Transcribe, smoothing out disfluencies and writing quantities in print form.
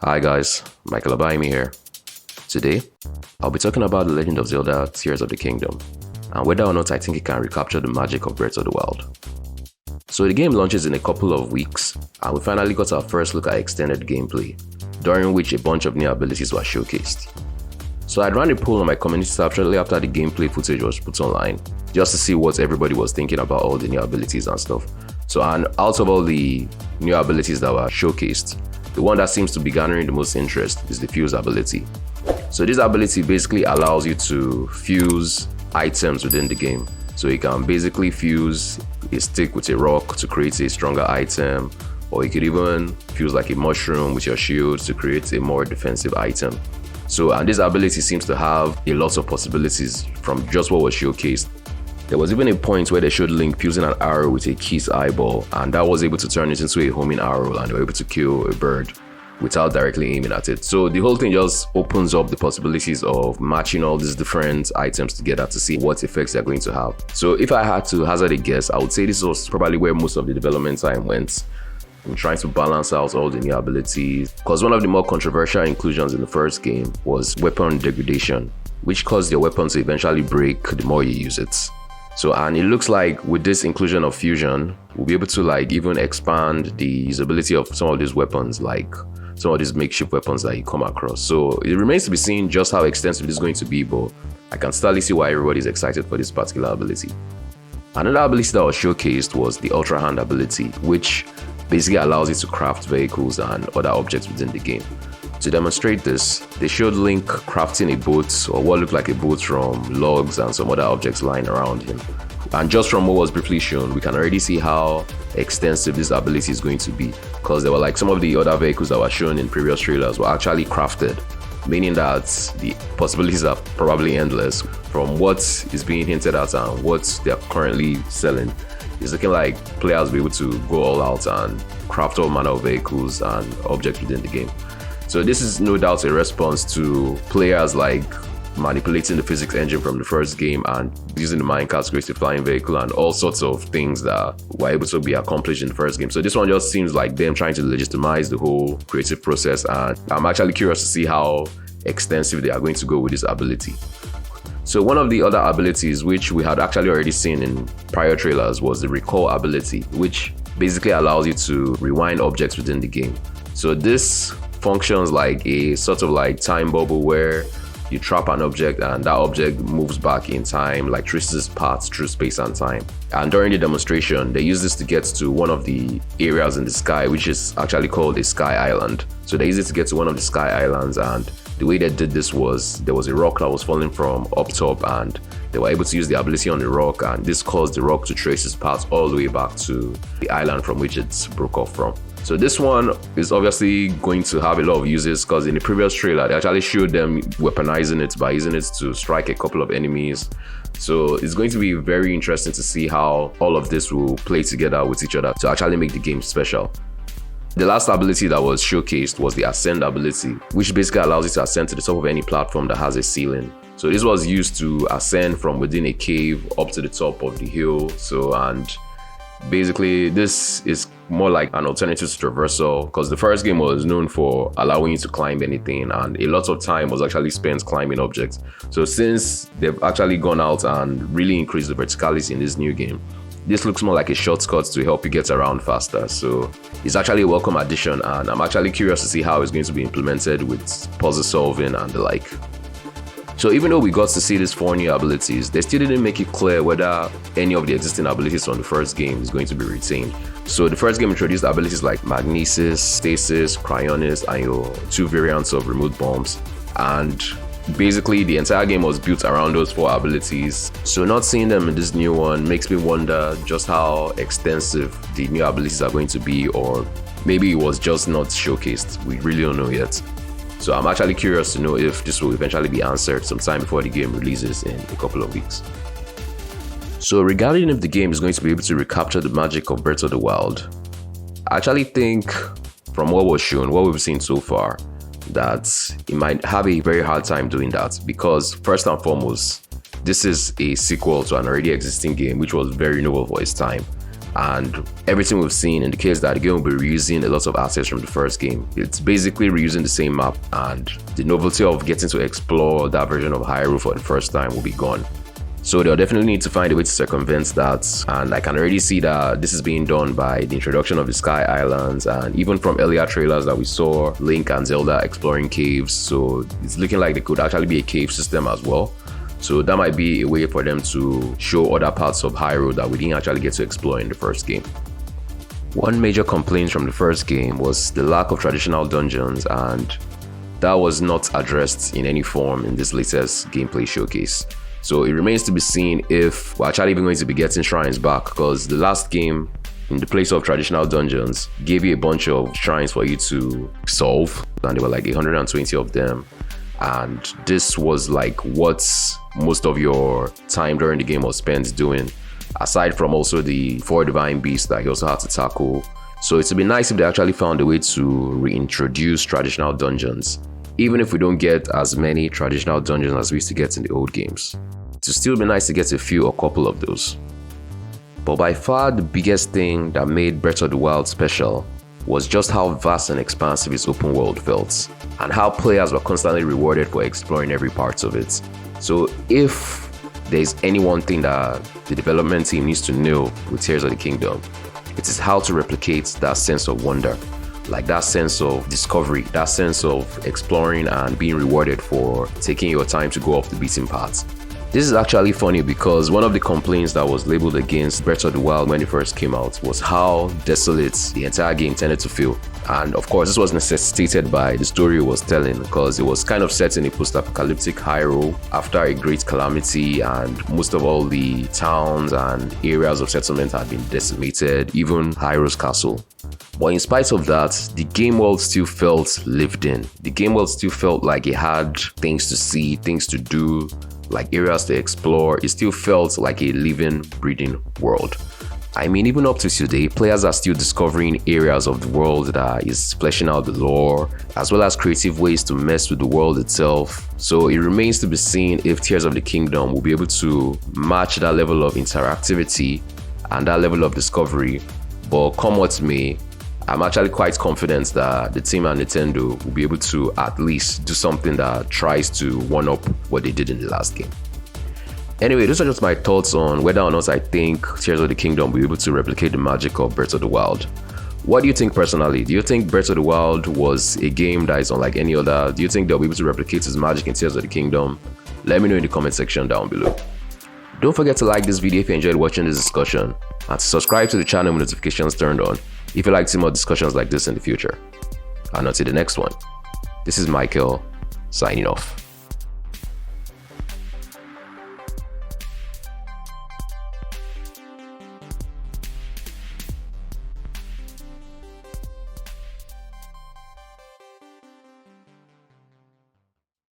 Hi guys, Michael Abaimi here. Today, I'll be talking about The Legend of Zelda Tears of the Kingdom, and whether or not I think it can recapture the magic of Breath of the Wild. So the game launches in a couple of weeks, and we finally got our first look at extended gameplay, during which a bunch of new abilities were showcased. So I'd ran a poll on my community tab shortly after the gameplay footage was put online, just to see what everybody was thinking about all the new abilities and stuff. So and out of all the new abilities that were showcased, the one that seems to be garnering the most interest is the fuse ability. So this ability basically allows you to fuse items within the game. So you can basically fuse a stick with a rock to create a stronger item, or you could even fuse like a mushroom with your shield to create a more defensive item. So, and this ability seems to have a lot of possibilities from just what was showcased. There was even a point where they showed Link fusing an arrow with a key's eyeball, and that was able to turn it into a homing arrow, and they were able to kill a bird without directly aiming at it. So the whole thing just opens up the possibilities of matching all these different items together to see what effects they're going to have. So if I had to hazard a guess, I would say this was probably where most of the development time went. I'm trying to balance out all the new abilities, because one of the more controversial inclusions in the first game was weapon degradation, which caused your weapon to eventually break the more you use it. So, and it looks like with this inclusion of fusion, we'll be able to like even expand the usability of some of these weapons, like some of these makeshift weapons that you come across. So it remains to be seen just how extensive this is going to be, but I can still see why everybody's excited for this particular ability. Another ability that was showcased was the Ultra Hand ability, which basically allows you to craft vehicles and other objects within the game. To demonstrate this, they showed Link crafting a boat, or what looked like a boat, from logs and some other objects lying around him. And just from what was briefly shown, we can already see how extensive this ability is going to be, because there were like some of the other vehicles that were shown in previous trailers were actually crafted, meaning that the possibilities are probably endless from what is being hinted at and what they're currently selling. It's looking like players will be able to go all out and craft all manner of vehicles and objects within the game. So this is no doubt a response to players like manipulating the physics engine from the first game and using the minecart to create a flying vehicle and all sorts of things that were able to be accomplished in the first game. So this one just seems like them trying to legitimize the whole creative process, and I'm actually curious to see how extensive they are going to go with this ability. So one of the other abilities which we had actually already seen in prior trailers was the recall ability, which basically allows you to rewind objects within the game. So this functions like a sort of like time bubble where you trap an object and that object moves back in time, like traces paths through space and time. And during the demonstration, they use this to get to one of the areas in the sky, which is actually called a sky island. So they use it to get to one of the sky islands, and the way they did this was there was a rock that was falling from up top, and they were able to use the ability on the rock, and this caused the rock to trace its path all the way back to the island from which it broke off from. So this one is obviously going to have a lot of uses, because in the previous trailer, they actually showed them weaponizing it by using it to strike a couple of enemies. So it's going to be very interesting to see how all of this will play together with each other to actually make the game special. The last ability that was showcased was the Ascend ability, which basically allows you to ascend to the top of any platform that has a ceiling. So this was used to ascend from within a cave up to the top of the hill. So, and basically this is more like an alternative to traversal, because the first game was known for allowing you to climb anything, and a lot of time was actually spent climbing objects. So since they've actually gone out and really increased the verticality in this new game, this looks more like a shortcut to help you get around faster. So it's actually a welcome addition, and I'm actually curious to see how it's going to be implemented with puzzle solving and the like. So even though we got to see these 4 new abilities, they still didn't make it clear whether any of the existing abilities from the first game is going to be retained. So the first game introduced abilities like Magnesis, Stasis, Cryonis, and your 2 variants of remote bombs. And basically the entire game was built around those 4 abilities. So not seeing them in this new one makes me wonder just how extensive the new abilities are going to be, or maybe it was just not showcased. We really don't know yet. So I'm actually curious to know if this will eventually be answered sometime before the game releases in a couple of weeks. So regarding if the game is going to be able to recapture the magic of Breath of the Wild, I actually think from what was shown, what we've seen so far, that it might have a very hard time doing that, because first and foremost, this is a sequel to an already existing game which was very novel for its time. and everything we've seen indicates that the game will be reusing a lot of assets from the first game. It's basically reusing the same map, and the novelty of getting to explore that version of Hyrule for the first time will be gone. So they'll definitely need to find a way to circumvent that, and I can already see that this is being done by the introduction of the Sky Islands, and even from earlier trailers that we saw Link and Zelda exploring caves. So it's looking like there could actually be a cave system as well. So that might be a way for them to show other parts of Hyrule that we didn't actually get to explore in the first game. One major complaint from the first game was the lack of traditional dungeons, and that was not addressed in any form in this latest gameplay showcase. So it remains to be seen if we're actually even going to be getting shrines back, because the last game, in the place of traditional dungeons, gave you a bunch of shrines for you to solve, and there were like 120 of them. And this was like what most of your time during the game was spent doing, aside from also the 4 divine beasts that you also had to tackle. So it would be nice if they actually found a way to reintroduce traditional dungeons, even if we don't get as many traditional dungeons as we used to get in the old games. It would still be nice to get a few or couple of those. But by far the biggest thing that made Breath of the Wild special was just how vast and expansive its open world felt, and how players were constantly rewarded for exploring every part of it. So if there's any one thing that the development team needs to know with Tears of the Kingdom, it is how to replicate that sense of wonder, like that sense of discovery, that sense of exploring and being rewarded for taking your time to go off the beaten path. This is actually funny because one of the complaints that was labeled against Breath of the Wild when it first came out was how desolate the entire game tended to feel. And of course, this was necessitated by the story it was telling, because it was kind of set in a post-apocalyptic Hyrule after a great calamity, and most of all the towns and areas of settlement had been decimated, even Hyrule's castle. But in spite of that, the game world still felt lived in. The game world still felt like it had things to see, things to do, like areas to explore. It still felt like a living, breathing world. I mean, even up to today, players are still discovering areas of the world that is fleshing out the lore, as well as creative ways to mess with the world itself. So it remains to be seen if Tears of the Kingdom will be able to match that level of interactivity and that level of discovery. But come what may, I'm actually quite confident that the team at Nintendo will be able to at least do something that tries to one-up what they did in the last game. Anyway, those are just my thoughts on whether or not I think Tears of the Kingdom will be able to replicate the magic of Breath of the Wild. What do you think personally? Do you think Breath of the Wild was a game that is unlike any other? Do you think they'll be able to replicate its magic in Tears of the Kingdom? Let me know in the comment section down below. Don't forget to like this video if you enjoyed watching this discussion, and to subscribe to the channel with notifications turned on if you'd like to see more discussions like this in the future. And until the next one, this is Michael, signing off.